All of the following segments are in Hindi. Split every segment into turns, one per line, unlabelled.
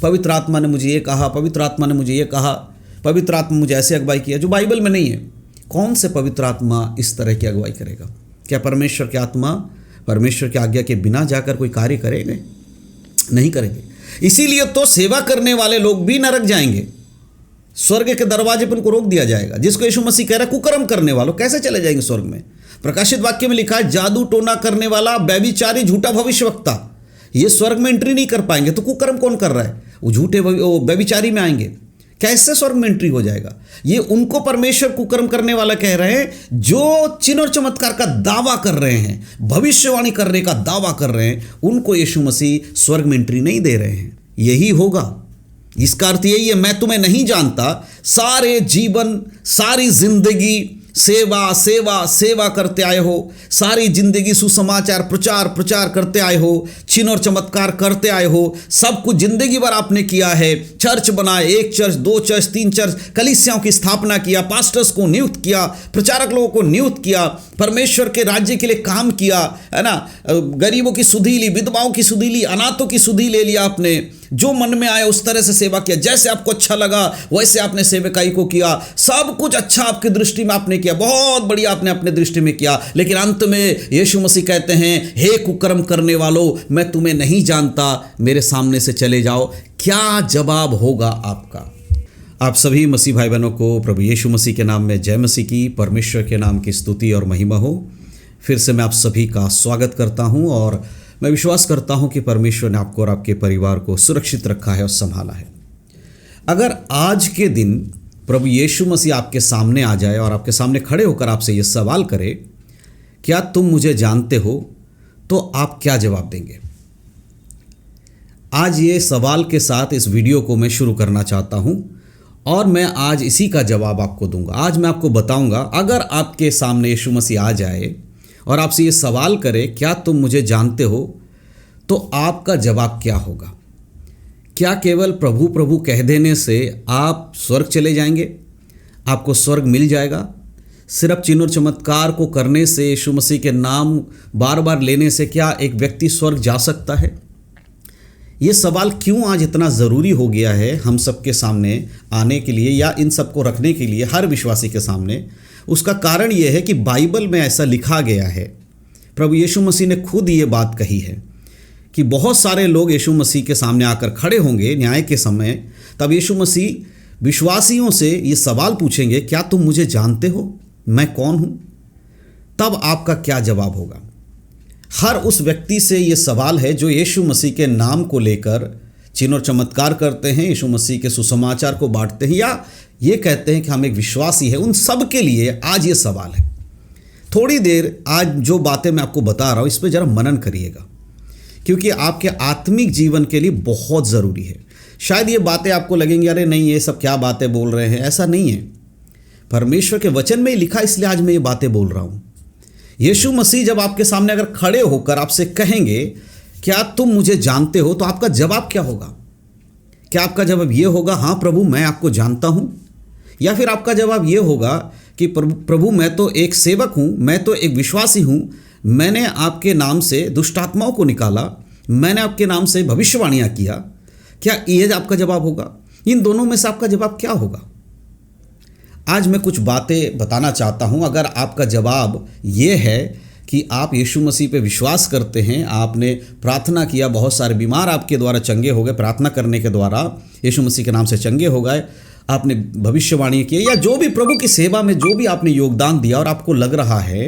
पवित्र आत्मा ने मुझे ये कहा, पवित्र आत्मा ने मुझे ये कहा, पवित्र आत्मा मुझे ऐसे अगुवाई किया, जो बाइबल में नहीं है। कौन से पवित्र आत्मा इस तरह की अगुवाई करेगा? क्या परमेश्वर की आत्मा परमेश्वर की आज्ञा के बिना जाकर कोई कार्य करेंगे? नहीं करेंगे। इसीलिए तो सेवा करने वाले लोग भी नरक जाएंगे, स्वर्ग के दरवाजे पर उनको रोक दिया जाएगा। जिसको यीशु मसीह कह रहा है कुकर्म करने वालों कैसे चले जाएंगे स्वर्ग में? प्रकाशित वाक्य में लिखा है जादू टोना करने वाला, व्यभिचारी, झूठा भविष्यवक्ता, ये स्वर्ग में एंट्री नहीं कर पाएंगे। तो कुकर्म कौन कर रहा है? वो झूठे व्यभिचारी में आएंगे। कैसे स्वर्ग में एंट्री हो जाएगा? ये उनको परमेश्वर कुकर्म करने वाला कह रहे हैं जो चिन्ह और चमत्कार का दावा कर रहे हैं, भविष्यवाणी करने का दावा कर रहे हैं, उनको यीशु मसीह स्वर्ग में एंट्री नहीं दे रहे हैं। यही होगा। इसका अर्थ यही है, मैं तुम्हें नहीं जानता। सारे जीवन, सारी जिंदगी सेवा सेवा सेवा करते आए हो, सारी जिंदगी सुसमाचार प्रचार प्रचार करते आए हो, चिन्ह और चमत्कार करते आए हो, सब कुछ जिंदगी भर आपने किया है। चर्च बनाए, 1 चर्च, 2 चर्च, 3 चर्च, कलीसियाओं की स्थापना किया, पास्टर्स को नियुक्त किया, प्रचारक लोगों को नियुक्त किया, परमेश्वर के राज्य के लिए काम किया, है ना। गरीबों की सुधि ली, विधवाओं की सुधि ली, अनाथों की सुधि ले लिया आपने। जो मन में आया उस तरह से सेवा किया, जैसे आपको अच्छा लगा वैसे आपने सेवकाई को किया। सब कुछ अच्छा आपकी दृष्टि में आपने किया, बहुत बढ़िया आपने अपने दृष्टि में किया। लेकिन अंत में यीशु मसीह कहते हैं, हे कुकर्म करने वालों, मैं तुम्हें नहीं जानता, मेरे सामने से चले जाओ। क्या जवाब होगा आपका? आप सभी मसीह भाई बहनों को प्रभु यीशु मसीह के नाम में जय मसीह की, परमेश्वर के नाम की स्तुति और महिमा हो। फिर से मैं आप सभी का स्वागत करता हूं और मैं विश्वास करता हूं कि परमेश्वर ने आपको और आपके परिवार को सुरक्षित रखा है और संभाला है। अगर आज के दिन प्रभु यीशु मसीह आपके सामने आ जाए और आपके सामने खड़े होकर आपसे ये सवाल करे, क्या तुम मुझे जानते हो, तो आप क्या जवाब देंगे? आज ये सवाल के साथ इस वीडियो को मैं शुरू करना चाहता हूं और मैं आज इसी का जवाब आपको दूंगा। आज मैं आपको बताऊंगा, अगर आपके सामने यीशु मसीह आ जाए और आपसे ये सवाल करे, क्या तुम मुझे जानते हो, तो आपका जवाब क्या होगा? क्या केवल प्रभु प्रभु कह देने से आप स्वर्ग चले जाएंगे? आपको स्वर्ग मिल जाएगा? सिर्फ चिन्ह और चमत्कार को करने से, यीशु मसीह के नाम बार बार लेने से क्या एक व्यक्ति स्वर्ग जा सकता है? ये सवाल क्यों आज इतना ज़रूरी हो गया है हम सबके सामने आने के लिए, या इन सबको रखने के लिए हर विश्वासी के सामने? उसका कारण यह है कि बाइबल में ऐसा लिखा गया है, प्रभु यीशु मसीह ने खुद ये बात कही है कि बहुत सारे लोग यीशु मसीह के सामने आकर खड़े होंगे न्याय के समय। तब यीशु मसीह विश्वासियों से ये सवाल पूछेंगे, क्या तुम मुझे जानते हो, मैं कौन हूँ? तब आपका क्या जवाब होगा? हर उस व्यक्ति से ये सवाल है जो यीशु मसीह के नाम को लेकर चिन्ह और चमत्कार करते हैं, यीशु मसीह के सुसमाचार को बांटते हैं, या ये कहते हैं कि हम एक विश्वासी हैं। उन सब के लिए आज ये सवाल है। थोड़ी देर आज जो बातें मैं आपको बता रहा हूँ इस पर ज़रा मनन करिएगा, क्योंकि आपके आत्मिक जीवन के लिए बहुत ज़रूरी है। शायद ये बातें आपको लगेंगी, अरे नहीं ये सब क्या बातें बोल रहे हैं। ऐसा नहीं है, परमेश्वर के वचन में ही लिखा, इसलिए आज मैं ये बातें बोल रहा हूँ। यीशु मसीह जब आपके सामने अगर खड़े होकर आपसे कहेंगे, क्या तुम मुझे जानते हो, तो आपका जवाब क्या होगा? क्या आपका जवाब ये होगा, हाँ प्रभु मैं आपको जानता हूँ? या फिर आपका जवाब ये होगा कि प्रभु मैं तो एक सेवक हूँ, मैं तो एक विश्वासी हूँ, मैंने आपके नाम से दुष्ट आत्माओं को निकाला, मैंने आपके नाम से भविष्यवाणियाँ किया? क्या ये आपका जवाब होगा? इन दोनों में से आपका जवाब क्या होगा? आज मैं कुछ बातें बताना चाहता हूँ। अगर आपका जवाब ये है कि आप यीशु मसीह पे विश्वास करते हैं, आपने प्रार्थना किया, बहुत सारे बीमार आपके द्वारा चंगे हो गए, प्रार्थना करने के द्वारा यीशु मसीह के नाम से चंगे हो गए, आपने भविष्यवाणी की, या जो भी प्रभु की सेवा में जो भी आपने योगदान दिया और आपको लग रहा है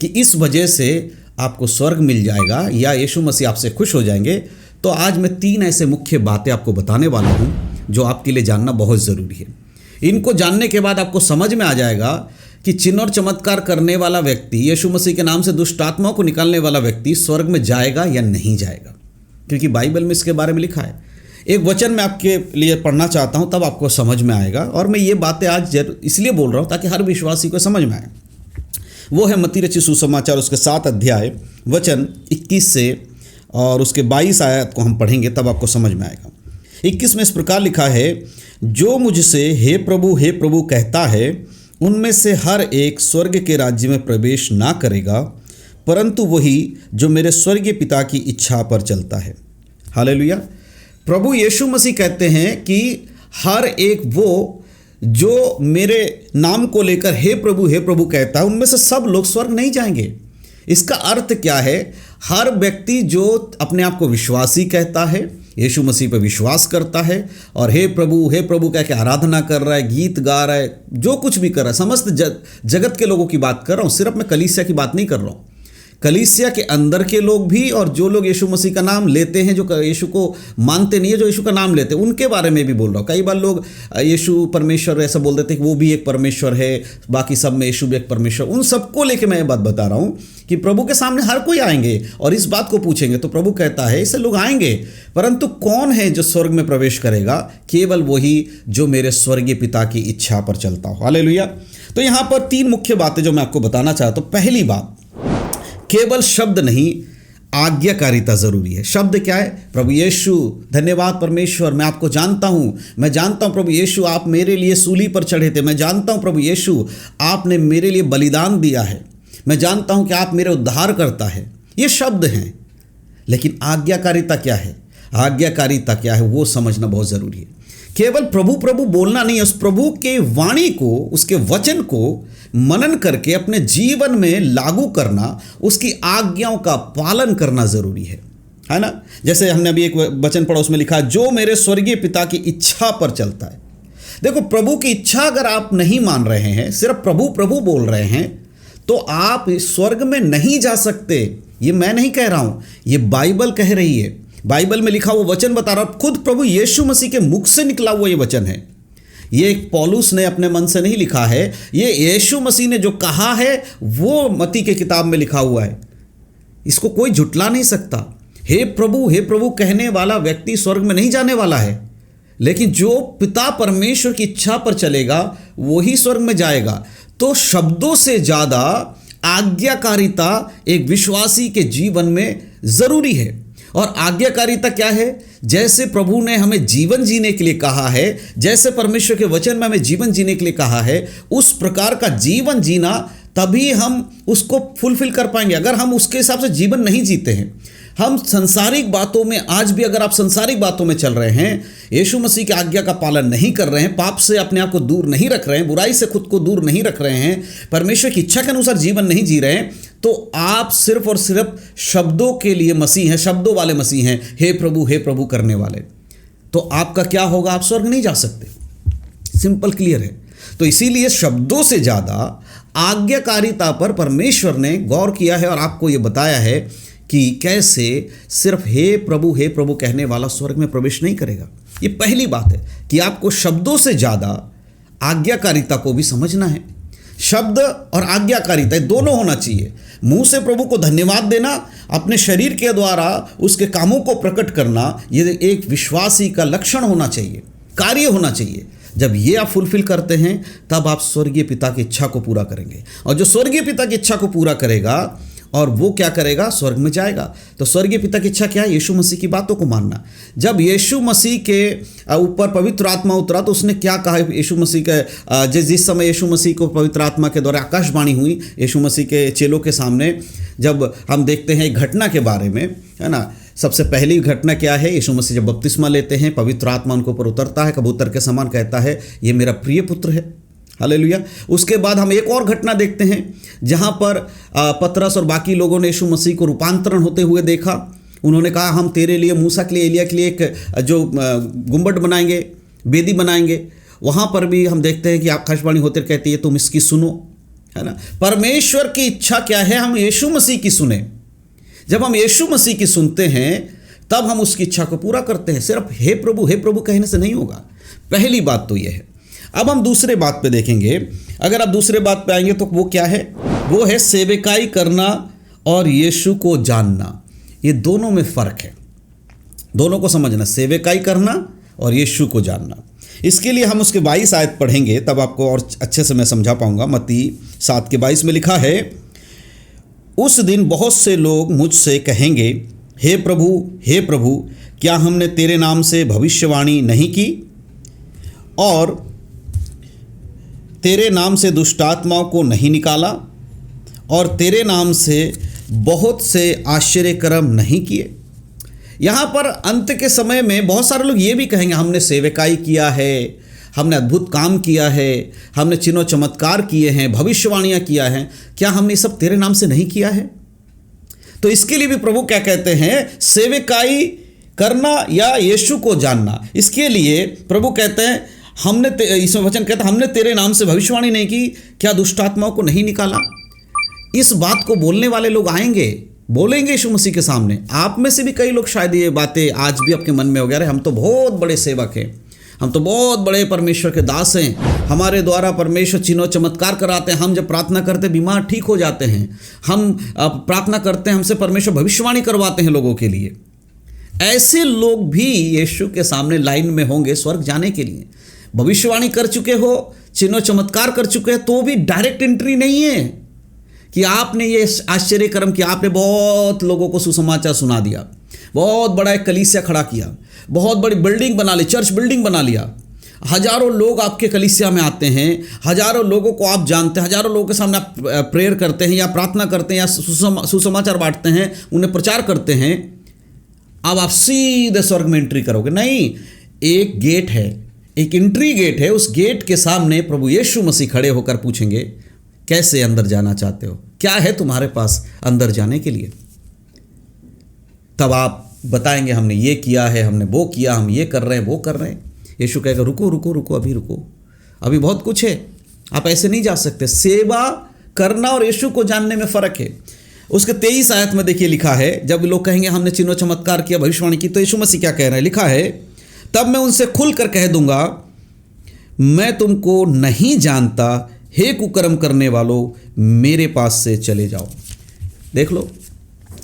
कि इस वजह से आपको स्वर्ग मिल जाएगा या यीशु मसीह आपसे खुश हो जाएंगे, तो आज मैं 3 ऐसे मुख्य बातें आपको बताने वाला हूँ जो आपके लिए जानना बहुत ज़रूरी है। इनको जानने के बाद आपको समझ में आ जाएगा कि चिन्ह और चमत्कार करने वाला व्यक्ति, यीशु मसीह के नाम से दुष्ट आत्माओं को निकालने वाला व्यक्ति स्वर्ग में जाएगा या नहीं जाएगा, क्योंकि बाइबल में इसके बारे में लिखा है। एक वचन मैं आपके लिए पढ़ना चाहता हूं, तब आपको समझ में आएगा। और मैं ये बातें आज इसलिए बोल रहा हूं ताकि हर विश्वासी को समझ में आए। वो है मत्ती रचित सुसमाचार, उसके 7 अध्याय वचन 21 से और उसके 22 आयत को हम पढ़ेंगे, तब आपको समझ में आएगा। 21 में इस प्रकार लिखा है, जो मुझसे हे प्रभु कहता है, उनमें से हर एक स्वर्ग के राज्य में प्रवेश ना करेगा, परंतु वही जो मेरे स्वर्गीय पिता की इच्छा पर चलता है। हालेलुया। प्रभु यीशु मसीह कहते हैं कि हर एक वो जो मेरे नाम को लेकर हे प्रभु कहता है, उनमें से सब लोग स्वर्ग नहीं जाएंगे। इसका अर्थ क्या है? हर व्यक्ति जो अपने आप को विश्वासी कहता है, यीशु मसीह पर विश्वास करता है और हे प्रभु कह के आराधना कर रहा है, गीत गा रहा है, जो कुछ भी कर रहा है, समस्त जगत के लोगों की बात कर रहा हूँ, सिर्फ मैं कलीसिया की बात नहीं कर रहा हूँ। कलीसिया के अंदर के लोग भी और जो लोग यीशु मसीह का नाम लेते हैं, जो यीशु को मानते नहीं है, जो यीशु का नाम लेते हैं, उनके बारे में भी बोल रहा हूँ। कई बार लोग यीशु परमेश्वर ऐसा बोल देते हैं कि वो भी एक परमेश्वर है, बाकी सब में यीशु भी एक परमेश्वर। उन सबको लेके मैं ये बात बता रहा हूँ कि प्रभु के सामने हर कोई आएंगे और इस बात को पूछेंगे। तो प्रभु कहता है ऐसे लोग आएंगे, परंतु कौन है जो स्वर्ग में प्रवेश करेगा? केवल वही जो मेरे स्वर्गीय पिता की इच्छा पर चलता हो। हालेलुया। तो यहाँ पर 3 मुख्य बातें जो मैं आपको बताना चाहता हूँ। पहली बात, केवल शब्द नहीं, आज्ञाकारिता जरूरी है। शब्द क्या है? प्रभु यीशु, धन्यवाद परमेश्वर, मैं आपको जानता हूं, मैं जानता हूं प्रभु यीशु आप मेरे लिए सूली पर चढ़े थे, मैं जानता हूं प्रभु यीशु आपने मेरे लिए बलिदान दिया है, मैं जानता हूं कि आप मेरे उद्धार करता है। ये शब्द हैं, लेकिन आज्ञाकारिता क्या है? आज्ञाकारिता क्या है वो समझना बहुत जरूरी है। केवल प्रभु प्रभु बोलना नहीं है, उस प्रभु के वाणी को, उसके वचन को मनन करके अपने जीवन में लागू करना, उसकी आज्ञाओं का पालन करना जरूरी है ना। जैसे हमने अभी एक वचन पढ़ा, उसमें लिखा जो मेरे स्वर्गीय पिता की इच्छा पर चलता है। देखो, प्रभु की इच्छा अगर आप नहीं मान रहे हैं, सिर्फ प्रभु प्रभु बोल रहे हैं, तो आप स्वर्ग में नहीं जा सकते। ये मैं नहीं कह रहा हूं, ये बाइबल कह रही है। बाइबल में लिखा वो वचन बता रहा हूं, खुद प्रभु यीशु मसीह के मुख से निकला हुआ ये वचन है। ये पौलुस ने अपने मन से नहीं लिखा है, ये यीशु मसीह ने जो कहा है वो मत्ती के किताब में लिखा हुआ है। इसको कोई झुटला नहीं सकता। हे प्रभु कहने वाला व्यक्ति स्वर्ग में नहीं जाने वाला है, लेकिन जो पिता परमेश्वर की इच्छा पर चलेगा वही स्वर्ग में जाएगा। तो शब्दों से ज़्यादा आज्ञाकारिता एक विश्वासी के जीवन में जरूरी है। और आज्ञाकारिता क्या है? जैसे प्रभु ने हमें जीवन जीने के लिए कहा है, जैसे परमेश्वर के वचन में हमें जीवन जीने के लिए कहा है, उस प्रकार का जीवन जीना, तभी हम उसको फुलफिल कर पाएंगे। अगर हम उसके हिसाब से जीवन नहीं जीते हैं, हम संसारिक बातों में, आज भी अगर आप संसारिक बातों में चल रहे हैं, यीशु मसीह की आज्ञा का पालन नहीं कर रहे हैं, पाप से अपने आप को दूर नहीं रख रहे हैं, बुराई से खुद को दूर नहीं रख रहे हैं, परमेश्वर की इच्छा के अनुसार जीवन नहीं जी रहे हैं, तो आप सिर्फ और सिर्फ शब्दों के लिए मसीह हैं, शब्दों वाले मसीह हैं, हे प्रभु करने वाले। तो आपका क्या होगा? आप स्वर्ग नहीं जा सकते। सिंपल क्लियर है। तो इसीलिए शब्दों से ज़्यादा आज्ञाकारिता पर परमेश्वर ने गौर किया है और आपको ये बताया है कि कैसे सिर्फ हे प्रभु कहने वाला स्वर्ग में प्रवेश नहीं करेगा। ये पहली बात है कि आपको शब्दों से ज़्यादा आज्ञाकारिता को भी समझना है। शब्द और आज्ञाकारिता दोनों होना चाहिए। मुंह से प्रभु को धन्यवाद देना, अपने शरीर के द्वारा उसके कामों को प्रकट करना, ये एक विश्वासी का लक्षण होना चाहिए, कार्य होना चाहिए। जब ये आप फुलफिल करते हैं, तब आप स्वर्गीय पिता की इच्छा को पूरा करेंगे। और जो स्वर्गीय पिता की इच्छा को पूरा करेगा, और वो क्या करेगा? स्वर्ग में जाएगा। तो स्वर्गीय पिता की इच्छा क्या है? यीशु मसीह की बातों को मानना। जब यीशु मसीह के ऊपर पवित्र आत्मा उतरा, तो उसने क्या कहा? यीशु मसीह के जिस समय यीशु मसीह को पवित्र आत्मा के द्वारा आकाशवाणी हुई यीशु मसीह के चेलों के सामने, जब हम देखते हैं एक घटना के बारे में, है ना। सबसे पहली घटना क्या है? यीशु मसीह जब बपतिस्मा लेते हैं, पवित्र आत्मा उनके ऊपर उतरता है, कबूतर के समान, कहता है ये मेरा प्रिय पुत्र है। हालेलुया। उसके बाद हम एक और घटना देखते हैं जहाँ पर पतरस और बाकी लोगों ने यीशु मसीह को रूपांतरण होते हुए देखा। उन्होंने कहा हम तेरे लिए, मूसा के लिए, एलिया के लिए एक जो गुम्बद बनाएंगे, वेदी बनाएंगे। वहाँ पर भी हम देखते हैं कि आकाशवाणी होते कहती है तुम इसकी सुनो, है ना। परमेश्वर की इच्छा क्या है? हम यीशु मसीह की सुने। जब हम यीशु मसीह की सुनते हैं, तब हम उसकी इच्छा को पूरा करते हैं। सिर्फ हे प्रभु कहने से नहीं होगा। पहली बात तो यह है। अब हम दूसरे बात पे देखेंगे। अगर आप दूसरे बात पे आएंगे तो वो क्या है? वो है सेवकाई करना और यीशु को जानना। ये दोनों में फ़र्क है, दोनों को समझना, सेवकाई करना और यीशु को जानना। इसके लिए हम उसके 22 आयत पढ़ेंगे, तब आपको और अच्छे से मैं समझा पाऊंगा। मत्ती 7:22 में लिखा है, उस दिन बहुत से लोग मुझसे कहेंगे, हे प्रभु क्या हमने तेरे नाम से भविष्यवाणी नहीं की और तेरे नाम से दुष्टात्माओं को नहीं निकाला और तेरे नाम से बहुत से आश्चर्य कर्म नहीं किए? यहाँ पर अंत के समय में बहुत सारे लोग ये भी कहेंगे हमने सेवकाई किया है, हमने अद्भुत काम किया है, हमने चिन्ह चमत्कार किए हैं, भविष्यवाणियाँ किया है, क्या हमने ये सब तेरे नाम से नहीं किया है? तो इसके लिए भी प्रभु क्या कहते हैं, सेवकाई करना या यीशु को जानना। इसके लिए प्रभु कहते हैं हमने इसमें वचन कहता है हमने तेरे नाम से भविष्यवाणी नहीं की, क्या दुष्ट आत्माओं को नहीं निकाला? इस बात को बोलने वाले लोग आएंगे, बोलेंगे यीशु मसीह के सामने। आप में से भी कई लोग शायद ये बातें आज भी आपके मन में हो गया, अरे हम तो बहुत बड़े सेवक हैं, हम तो बहुत बड़े परमेश्वर के दास हैं, हमारे द्वारा परमेश्वर चिन्ह चमत्कार कराते हैं, हम जब प्रार्थना करते बीमार ठीक हो जाते हैं, हम प्रार्थना करते हैं हमसे परमेश्वर भविष्यवाणी करवाते हैं लोगों के लिए। ऐसे लोग भी यीशु के सामने लाइन में होंगे स्वर्ग जाने के लिए। भविष्यवाणी कर चुके हो, चिन्ह चमत्कार कर चुके हैं, तो भी डायरेक्ट एंट्री नहीं है कि आपने ये आश्चर्य कर्म किया, आपने बहुत लोगों को सुसमाचार सुना दिया, बहुत बड़ा एक कलीसिया खड़ा किया, बहुत बड़ी बिल्डिंग बना ली, चर्च बिल्डिंग बना लिया, हजारों लोग आपके कलीसिया में आते हैं, हजारों लोगों को आप जानते हैं, हजारों लोगों के सामने आप प्रेयर करते हैं या प्रार्थना करते हैं या सुसमाचार बांटते हैं, उन्हें प्रचार करते हैं, अब आप सीधे स्वर्ग में एंट्री करोगे? नहीं, एक गेट है, एक एंट्री गेट है। उस गेट के सामने प्रभु यीशु मसीह खड़े होकर पूछेंगे कैसे अंदर जाना चाहते हो, क्या है तुम्हारे पास अंदर जाने के लिए? तब आप बताएंगे हमने ये किया है, हमने वो किया, हम ये कर रहे हैं, वो कर रहे हैं। यीशु कहेगा रुको रुको रुको, अभी रुको, अभी बहुत कुछ है, आप ऐसे नहीं जा सकते। सेवा करना और यीशु को जानने में फ़र्क है। उसके 23 आयत में देखिए लिखा है, जब लोग कहेंगे हमने चिन्ह चमत्कार किया, भविष्यवाणी की, तो यीशु मसीह क्या कह रहे हैं? लिखा है तब मैं उनसे खुलकर कह दूंगा मैं तुमको नहीं जानता, हे कुकर्म करने वालों मेरे पास से चले जाओ। देख लो,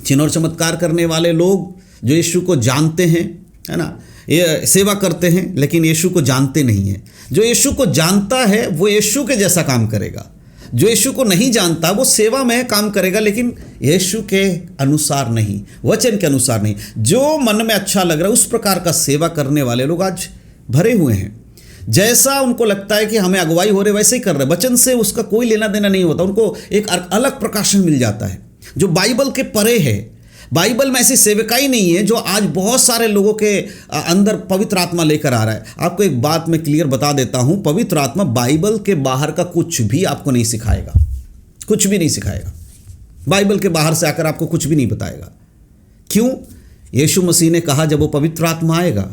चिन्ह और चमत्कार करने वाले लोग जो यीशु को जानते हैं, है ना, ये सेवा करते हैं, लेकिन यीशु को जानते नहीं हैं। जो यीशु को जानता है वो यीशु के जैसा काम करेगा, जो यीशु को नहीं जानता वो सेवा में काम करेगा, लेकिन यीशु के अनुसार नहीं, वचन के अनुसार नहीं। जो मन में अच्छा लग रहा है उस प्रकार का सेवा करने वाले लोग आज भरे हुए हैं। जैसा उनको लगता है कि हमें अगुवाई हो रही वैसे ही कर रहे, वचन से उसका कोई लेना देना नहीं होता, उनको एक अलग प्रकाशन मिल जाता है जो बाइबल के परे है। बाइबल में ऐसी सेवकाई नहीं है जो आज बहुत सारे लोगों के अंदर पवित्र आत्मा लेकर आ रहा है। आपको एक बात मैं क्लियर बता देता हूं, पवित्र आत्मा बाइबल के बाहर का कुछ भी आपको नहीं सिखाएगा, कुछ भी नहीं सिखाएगा। बाइबल के बाहर से आकर आपको कुछ भी नहीं बताएगा। क्यों? यीशु मसीह ने कहा जब वो पवित्र आत्मा आएगा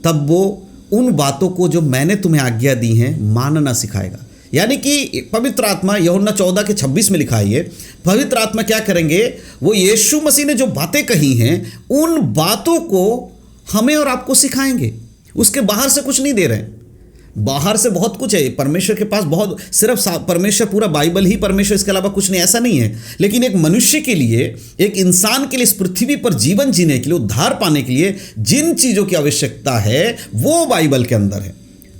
तब वो उन बातों को जो मैंने तुम्हें आज्ञा दी हैं मानना सिखाएगा। यानी कि पवित्र आत्मा, यूहन्ना 14:26 में लिखा है ये, पवित्र आत्मा क्या करेंगे? वो यीशु मसीह ने जो बातें कही हैं उन बातों को हमें और आपको सिखाएंगे। उसके बाहर से कुछ नहीं दे रहे हैं। बाहर से बहुत कुछ है परमेश्वर के पास, बहुत, सिर्फ परमेश्वर, पूरा बाइबल ही परमेश्वर, इसके अलावा कुछ नहीं, ऐसा नहीं है। लेकिन एक मनुष्य के लिए, एक इंसान के लिए, इस पृथ्वी पर जीवन जीने के लिए, उद्धार पाने के लिए जिन चीज़ों की आवश्यकता है वो बाइबल के अंदर है।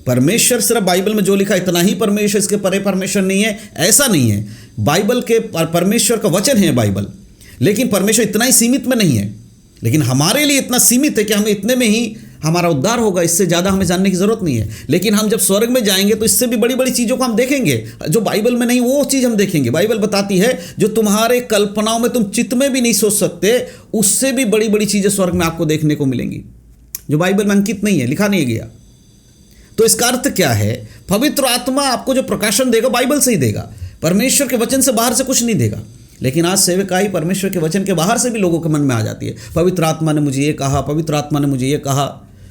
परमेश्वर सिर्फ बाइबल में जो लिखा इतना ही परमेश्वर, इसके परे परमेश्वर नहीं है, ऐसा नहीं है। बाइबल के परमेश्वर का वचन है बाइबल, लेकिन परमेश्वर इतना ही सीमित में नहीं है। लेकिन हमारे लिए इतना सीमित है कि हमें इतने में ही हमारा उद्धार होगा, इससे ज़्यादा हमें जानने की ज़रूरत नहीं है। लेकिन हम जब स्वर्ग में जाएंगे तो इससे भी बड़ी बड़ी चीज़ों को हम देखेंगे जो बाइबल में नहीं, वो चीज़ हम देखेंगे। बाइबल बताती है जो तुम्हारे कल्पनाओं में तुम चित्त में भी नहीं सोच सकते, उससे भी बड़ी बड़ी चीज़ें स्वर्ग में आपको देखने को मिलेंगी जो बाइबल में अंकित नहीं है, लिखा नहीं गया। तो इसका अर्थ क्या है? पवित्र आत्मा आपको जो प्रकाशन देगा बाइबल से ही देगा, परमेश्वर के वचन से बाहर से कुछ नहीं देगा। लेकिन आज सेवकाई परमेश्वर के वचन के बाहर से भी लोगों के मन में आ जाती है। पवित्र आत्मा ने मुझे ये कहा, पवित्र आत्मा ने मुझे ये कहा,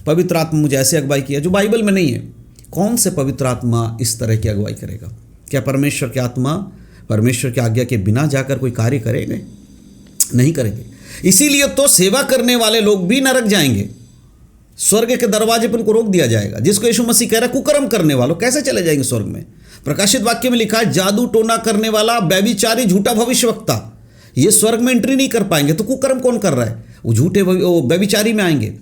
पवित्र आत्मा मुझे ऐसे अगुवाई किया, जो बाइबल में नहीं है। कौन से पवित्र आत्मा इस तरह की अगुवाई करेगा? क्या परमेश्वर की आत्मा परमेश्वर की आज्ञा के बिना जाकर कोई कार्य करेंगे? नहीं करेंगे। इसीलिए तो सेवा करने वाले लोग भी नरक जाएंगे, स्वर्ग के दरवाजे पर उनको रोक दिया जाएगा। जिसको यीशु मसीह कह रहा है कुकर्म करने वालों कैसे चले जाएंगे स्वर्ग में? प्रकाशित वाक्य में लिखा है जादू टोना करने वाला, व्यभिचारी, झूठा भविष्यवक्ता, ये स्वर्ग में एंट्री नहीं कर पाएंगे। तो कुकर्म कौन कर रहा है? वो झूठे व्यभिचारी में आएंगे।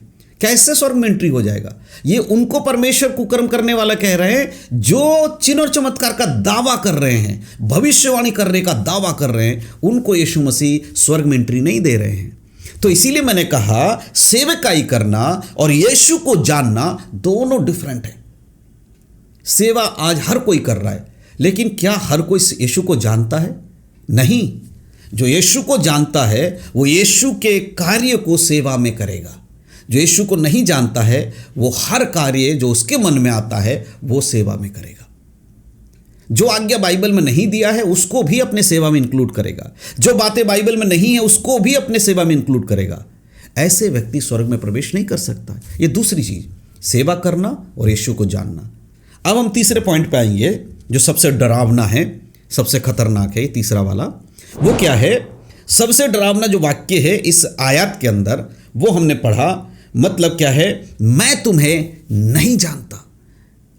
कैसे स्वर्ग में एंट्री हो जाएगा? ये उनको परमेश्वर कुकर्म करने वाला कह रहे हैं जो चिन्ह और चमत्कार का दावा कर रहे हैं, भविष्यवाणी करने का दावा कर रहे हैं, उनको यीशु मसीह स्वर्ग में एंट्री नहीं दे रहे हैं। तो इसीलिए मैंने कहा सेवकाई करना और यीशु को जानना दोनों डिफरेंट है। सेवा आज हर कोई कर रहा है, लेकिन क्या हर कोई यीशु को जानता है? नहीं। जो यीशु को जानता है वो यीशु के कार्य को सेवा में करेगा। जो यीशु को नहीं जानता है वो हर कार्य जो उसके मन में आता है वो सेवा में करेगा। जो आज्ञा बाइबल में नहीं दिया है उसको भी अपने सेवा में इंक्लूड करेगा। जो बातें बाइबल में नहीं है उसको भी अपने सेवा में इंक्लूड करेगा। ऐसे व्यक्ति स्वर्ग में प्रवेश नहीं कर सकता। ये दूसरी चीज, सेवा करना और यीशु को जानना। अब हम तीसरे पॉइंट पे आएंगे जो सबसे डरावना है, सबसे खतरनाक है। तीसरा वाला वो क्या है? सबसे डरावना जो वाक्य है इस आयत के अंदर वो हमने पढ़ा, मतलब क्या है? मैं तुम्हें नहीं जानता।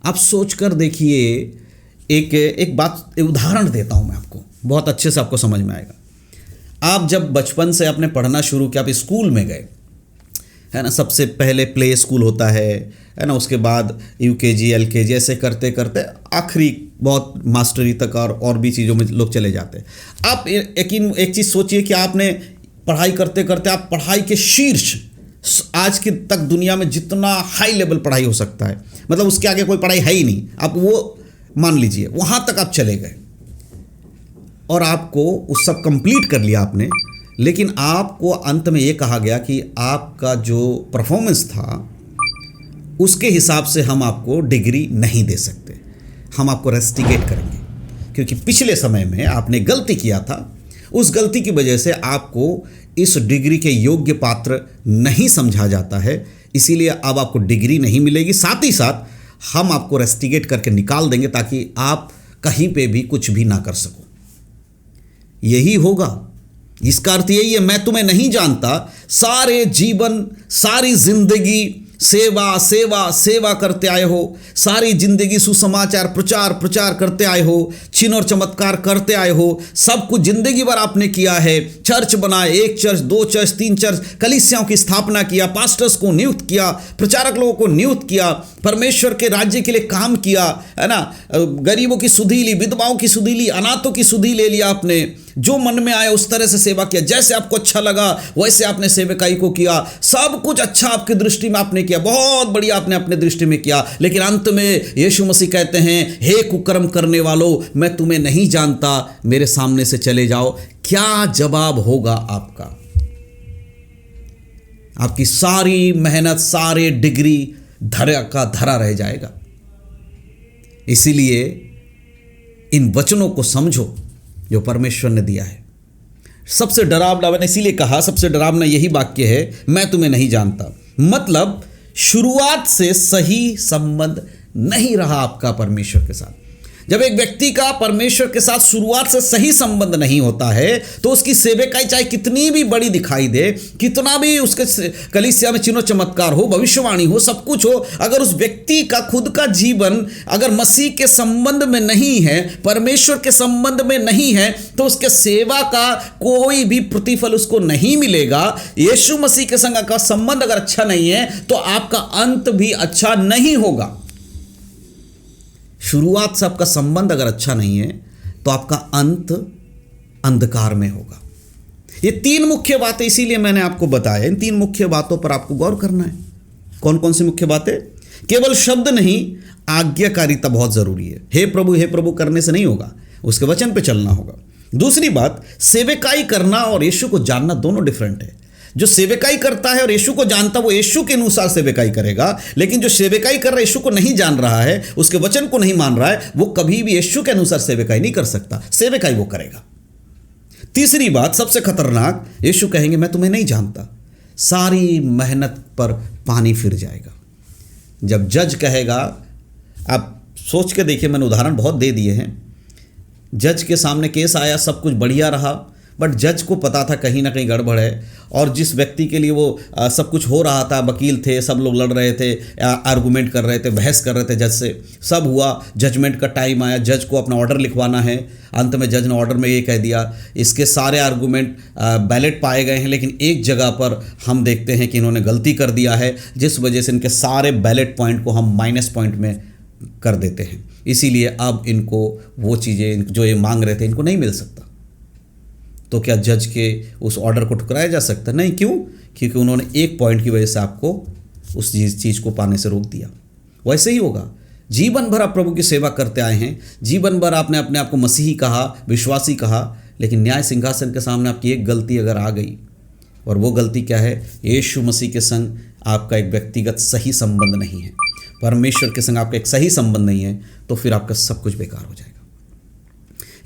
आप सोचकर देखिए, एक बात, उदाहरण देता हूं मैं आपको, बहुत अच्छे से आपको समझ में आएगा। आप जब बचपन से आपने पढ़ना शुरू किया, आप स्कूल में गए, है ना, सबसे पहले प्ले स्कूल होता है ना, उसके बाद यूकेजी, एलकेजी, ऐसे करते करते आखिरी बहुत मास्टरी तक और भी चीज़ों में लोग चले जाते हैं। आप एक चीज़ सोचिए कि आपने पढ़ाई करते करते आप पढ़ाई के शीर्ष, आज की तक दुनिया में जितना हाई लेवल पढ़ाई हो सकता है, मतलब उसके आगे कोई पढ़ाई है ही नहीं, आप वो मान लीजिए वहाँ तक आप चले गए और आपको उस सब कंप्लीट कर लिया आपने, लेकिन आपको अंत में ये कहा गया कि आपका जो परफॉर्मेंस था उसके हिसाब से हम आपको डिग्री नहीं दे सकते, हम आपको रेस्टिकेट करेंगे, क्योंकि पिछले समय में आपने गलती किया था, उस गलती की वजह से आपको इस डिग्री के योग्य पात्र नहीं समझा जाता है, इसीलिए अब आपको डिग्री नहीं मिलेगी। साथ ही साथ हम आपको रेस्टिकेट करके निकाल देंगे ताकि आप कहीं पे भी कुछ भी ना कर सको। यही होगा, इसका अर्थ यही है, मैं तुम्हें नहीं जानता। सारे जीवन, सारी जिंदगी सेवा सेवा सेवा करते आए हो, सारी जिंदगी सुसमाचार प्रचार प्रचार करते आए हो, चिन्ह और चमत्कार करते आए हो, सब कुछ जिंदगी भर आपने किया है। चर्च बनाए, 1 चर्च, 2 चर्च, 3 चर्च, कलीसियाओं की स्थापना किया, पास्टर्स को नियुक्त किया, प्रचारक लोगों को नियुक्त किया, परमेश्वर के राज्य के लिए काम किया, है ना, गरीबों की सुधि ली, विधवाओं की सुधि ली, अनाथों की सुधि ले लिया आपने, जो मन में आया उस तरह से सेवा किया, जैसे आपको अच्छा लगा वैसे आपने सेवकाई को किया, सब कुछ अच्छा आपकी दृष्टि में आपने किया, बहुत बढ़िया आपने अपने दृष्टि में किया। लेकिन अंत में यीशु मसीह कहते हैं, हे कुकर्म करने वालों, मैं तुम्हें नहीं जानता, मेरे सामने से चले जाओ। क्या जवाब होगा आपका? आपकी सारी मेहनत, सारे डिग्री धरा का धरा रह जाएगा। इसीलिए इन वचनों को समझो जो परमेश्वर ने दिया है। सबसे डरावना, मैंने इसीलिए कहा सबसे डरावना यही वाक्य है, मैं तुम्हें नहीं जानता। मतलब शुरुआत से सही संबंध नहीं रहा आपका परमेश्वर के साथ। जब एक व्यक्ति का परमेश्वर के साथ शुरुआत से सही संबंध नहीं होता है तो उसकी सेवकाई चाहे कितनी भी बड़ी दिखाई दे, कितना भी उसके कलीसिया में चिन्ह चमत्कार हो, भविष्यवाणी हो, सब कुछ हो, अगर उस व्यक्ति का खुद का जीवन अगर मसीह के संबंध में नहीं है, परमेश्वर के संबंध में नहीं है, तो उसके सेवा का कोई भी प्रतिफल उसको नहीं मिलेगा। यीशु मसीह के संग का संबंध अगर अच्छा नहीं है तो आपका अंत भी अच्छा नहीं होगा। शुरुआत से आपका संबंध अगर अच्छा नहीं है तो आपका अंत अंधकार में होगा। ये 3 मुख्य बातें इसीलिए मैंने आपको बताया, इन 3 मुख्य बातों पर आपको गौर करना है। कौन कौन सी मुख्य बातें? केवल शब्द नहीं, आज्ञाकारिता बहुत जरूरी है। हे प्रभु करने से नहीं होगा, उसके वचन पे चलना होगा। दूसरी बात, सेवकाई करना और यीशु को जानना दोनों डिफरेंट है। जो सेवकाई करता है और यीशु को जानता वो यीशु के अनुसार सेवकाई करेगा, लेकिन जो सेवकाई कर रहा है यीशु को नहीं जान रहा है, उसके वचन को नहीं मान रहा है, वो कभी भी यीशु के अनुसार सेवकाई नहीं कर सकता। सेवकाई वो करेगा। तीसरी बात सबसे खतरनाक, यीशु कहेंगे मैं तुम्हें नहीं जानता, सारी मेहनत पर पानी फिर जाएगा। जब जज कहेगा, आप सोच के देखिए, मैंने उदाहरण बहुत दे दिए हैं। जज के सामने केस आया, सब कुछ बढ़िया रहा, बट जज को पता था कहीं ना कहीं गड़बड़ है, और जिस व्यक्ति के लिए वो सब कुछ हो रहा था, वकील थे, सब लोग लड़ रहे थे, आर्गूमेंट कर रहे थे, बहस कर रहे थे जज से, सब हुआ, जजमेंट का टाइम आया, जज को अपना ऑर्डर लिखवाना है। अंत में जज ने ऑर्डर में ये कह दिया, इसके सारे आर्गूमेंट बैलेट पाए गए हैं, लेकिन एक जगह पर हम देखते हैं कि इन्होंने गलती कर दिया है, जिस वजह से इनके सारे बैलेट पॉइंट को हम माइनस पॉइंट में कर देते हैं। इसीलिए अब इनको वो चीज़ें जो ये मांग रहे थे इनको नहीं मिल सकता। तो क्या जज के उस ऑर्डर को ठुकराया जा सकता? नहीं। क्यों? क्योंकि उन्होंने एक पॉइंट की वजह से आपको उस चीज़ को पाने से रोक दिया। वैसे ही होगा, जीवन भर आप प्रभु की सेवा करते आए हैं, जीवन भर आपने अपने आप को मसीही कहा, विश्वासी कहा, लेकिन न्याय सिंहासन के सामने आपकी एक गलती अगर आ गई, और वो गलती क्या है, यीशु मसीह के संग आपका एक व्यक्तिगत सही संबंध नहीं है, परमेश्वर के संग आपका एक सही संबंध नहीं है, तो फिर आपका सब कुछ बेकार हो जाएगा।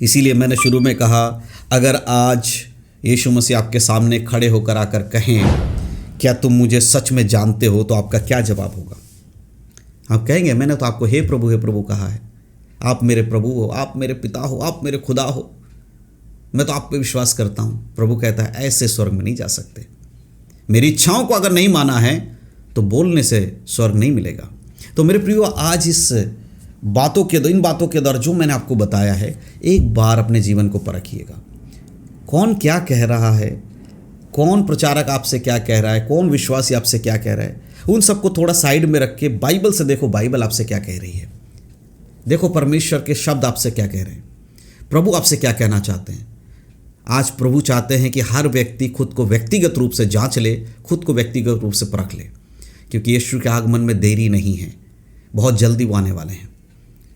इसीलिए मैंने शुरू में कहा, अगर आज यीशु मसीह आपके सामने खड़े होकर आकर कहें, क्या तुम मुझे सच में जानते हो, तो आपका क्या जवाब होगा? आप कहेंगे, मैंने तो आपको हे प्रभु कहा है, आप मेरे प्रभु हो, आप मेरे पिता हो, आप मेरे खुदा हो, मैं तो आप पे विश्वास करता हूँ। प्रभु कहता है, ऐसे स्वर्ग में नहीं जा सकते। मेरी इच्छाओं को अगर नहीं माना है तो बोलने से स्वर्ग नहीं मिलेगा। तो मेरे प्रियो, आज इन बातों के द्वारा जो मैंने आपको बताया है, एक बार अपने जीवन को परखिएगा। कौन क्या कह रहा है, कौन प्रचारक आपसे क्या कह रहा है, कौन विश्वासी आपसे क्या कह रहा है, उन सबको थोड़ा साइड में रख के बाइबल से देखो, बाइबल आपसे क्या कह रही है। देखो परमेश्वर के शब्द आपसे क्या कह रहे हैं, प्रभु आपसे क्या कहना चाहते हैं। आज प्रभु चाहते हैं कि हर व्यक्ति खुद को व्यक्तिगत रूप से जांच ले, खुद को व्यक्तिगत रूप से परख ले, क्योंकि यीशु के आगमन में देरी नहीं है, बहुत जल्दी वो आने वाले हैं।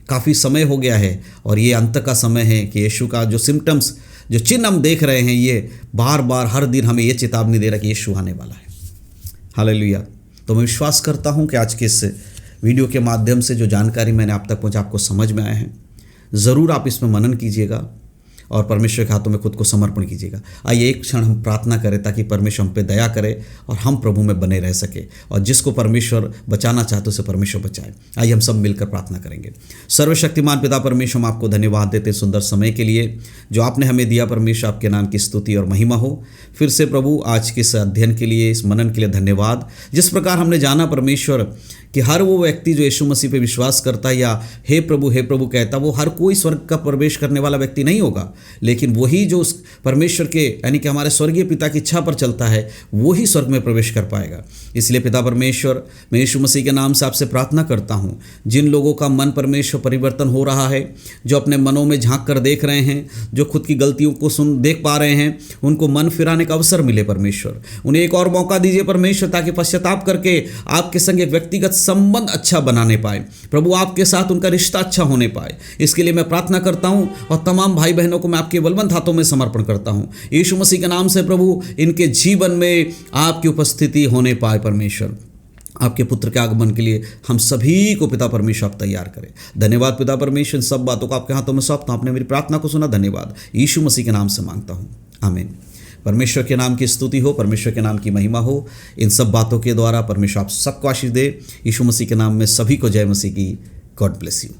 काफ़ी समय हो गया है और ये अंत का समय है कि यीशु का जो सिम्टम्स, जो चिन्ह हम देख रहे हैं, ये बार बार हर दिन हमें ये चेतावनी दे रहा है कि यीशु आने वाला है। हालेलुया। तो मैं विश्वास करता हूँ कि आज के इस वीडियो के माध्यम से जो जानकारी मैंने आप तक पहुँचा, आपको समझ में आया है। ज़रूर आप इसमें मनन कीजिएगा और परमेश्वर के हाथों में खुद को समर्पण कीजिएगा। आइए एक क्षण हम प्रार्थना करें ताकि परमेश्वर हम पे दया करे और हम प्रभु में बने रह सके, और जिसको परमेश्वर बचाना चाहते उसे परमेश्वर बचाए। आइए हम सब मिलकर प्रार्थना करेंगे। सर्वशक्तिमान पिता परमेश्वर, हम आपको धन्यवाद देते सुंदर समय के लिए जो आपने हमें दिया। परमेश्वर, आपके नाम की स्तुति और महिमा हो। फिर से प्रभु, आज के इस अध्ययन के लिए, इस मनन के लिए धन्यवाद। जिस प्रकार हमने जाना परमेश्वर कि हर वो व्यक्ति जो यीशु मसीह पे विश्वास करता है या हे प्रभु कहता, वो हर कोई स्वर्ग का प्रवेश करने वाला व्यक्ति नहीं होगा, लेकिन वही जो उस परमेश्वर के यानी कि हमारे स्वर्गीय पिता की इच्छा पर चलता है, वही स्वर्ग में प्रवेश कर पाएगा। इसलिए पिता परमेश्वर, मैं यीशु मसीह के नाम से आपसे प्रार्थना करता हूँ, जिन लोगों का मन परमेश्वर परिवर्तन हो रहा है, जो अपने मनों में झांक कर देख रहे हैं, जो खुद की गलतियों को देख पा रहे हैं, उनको मन फिराने का अवसर मिले परमेश्वर। उन्हें एक और मौका दीजिए परमेश्वर, ताकि पश्चाताप करके आपके संग एक व्यक्तिगत संबंध अच्छा बनाने पाए। प्रभु, आपके साथ उनका रिश्ता अच्छा होने पाए, इसके लिए मैं प्रार्थना करता हूं और तमाम भाई बहनों को मैं आपके बलवंत हाथों में समर्पण करता हूं। यीशु मसीह के नाम से प्रभु, इनके जीवन में आपकी उपस्थिति होने पाए परमेश्वर। आपके पुत्र के आगमन के लिए हम सभी को पिता परमेश्वर आप तैयार करें। धन्यवाद पिता परमेश्वर, इन सब बातों को आपके हाथों में सौंपता हूं। आपने मेरी प्रार्थना को सुना, धन्यवाद। यीशु मसीह के नाम से मांगता हूं, आमीन। परमेश्वर के नाम की स्तुति हो, परमेश्वर के नाम की महिमा हो। इन सब बातों के द्वारा परमेश्वर आप सबको आशीष दे। यीशु मसीह के नाम में सभी को जय मसीह की। God bless you.